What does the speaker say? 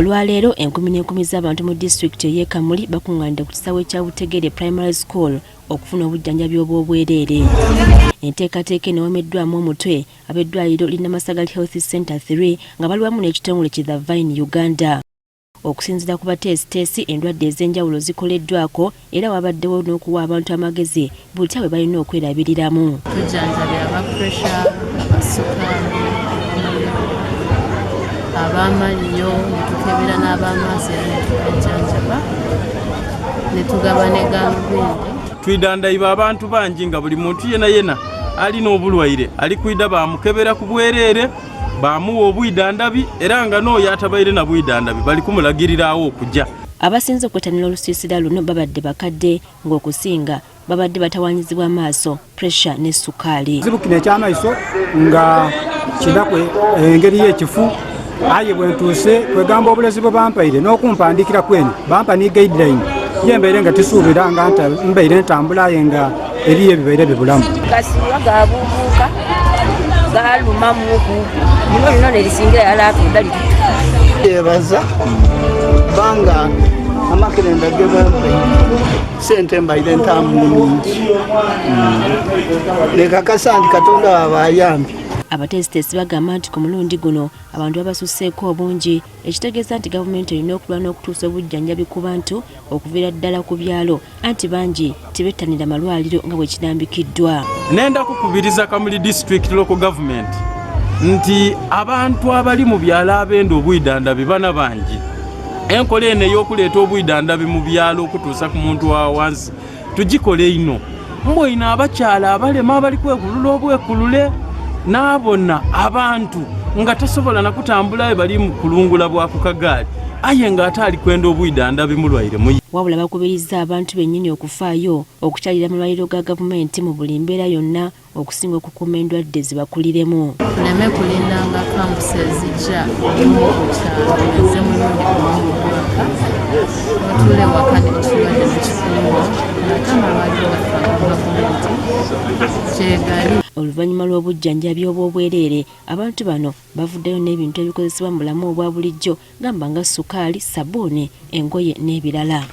Olwaleero enkumi n'enkumi z'abantu mu disitulikiti y'e Kamuli bakungaanidde ku kisaawe kya Butegere Primary School okufuna obujjanjabi obw'obwereere. Enteekateeka enewomeddwamu omutwe ab'eddwaliro Linamasagali Health Center 3 nga bali wamu n'ekitongole ki The Vine Uganda. Okusinziira ku bateesiteesi, endwadde ez'enjawulo zikoleddwako era wabaddewo n'okuwa abantu amagezi buli bwe balina okwerabiriramu. Tujjanjabya aba pressure, abasukaali, ab'amaliyo, ne tukebera n'ab'amaaso era ne tubajjanjaba, ne tugaba ne gaalubindi. Twidandayiba abantu bangi nga buli muntu yena alina obulwaire ali kwida bamukebera ku bwereere bamuwa obwidandabi era nga n'oyo atabaire na bwidandabi bali kumulagirirawo okujja. Abasinze okwetanira olusiisira luno babadde bakadde ng'okusinga babadde batawanyizibwa amaaso, pressure ne sukaali. Zibukina ekyamaiso nga kidakwe engeri y'ekifu aye bwe ntuuse kwegamba obulezi bwe bampaire n'okumpandikira kwenu bampa ni guideline yembeire nga tisuubira nga mbeire ntambula aye nga eriyo ebibeire bibulamu. Kasiwa gabuubuuka galuma muku nino lino nerisingira yalaakunda liti yebaza banga amakerenda gebampe sente mbaire ntamu nyingi nekakasa nti Katonda wabayambi. Abateesiteesi bagamba nti ku mulundi guno abantu babasuseeko obungi, ekitegeeza nti gavumenti erina okulwana okutuusa obujjanjabi ku bantu okuviira ddala ku byalo, anti bangi tibettanira malwaliro nga bwe kinambikiddwa. Nenda kukubiriza Kamuli District Local Government nti abantu abali mu byalo abenda obwidandabi bana bangi. Enkola eno ey'okuleeta obwidandabi mu byalo okutuusa ku muntu wa wansi tugikole ino. Mboyina abakyala abalema abali kwekulula obwekulule n'abona abantu nga tasobola na kutambula bali mu kulungula bwa ku kagaali aye nga ate ali kwenda obwidandabi mulwaire mu. Wabula bakubiriza abantu bennyini okufaayo okukyalira amalwaliro ga gavumenti mu buli mbeera yonna okusinga okukuuma endwadde zibakuliremu. Tuleme kulindanga kampusi ezijja okukyalo eze mulundi omubaka otule waka nekirwadde nekikuuma ate amalwaliro gaffe agavumenti kyegali. Oluvannyuma lw'obujjanjabi obw'obwereere, abantu bano bavuddeyo n'ebintu ebikozesebwa mu bulamu obwa bulijjo gamba nga sukaali, sabbuuni, engoye n'ebirala.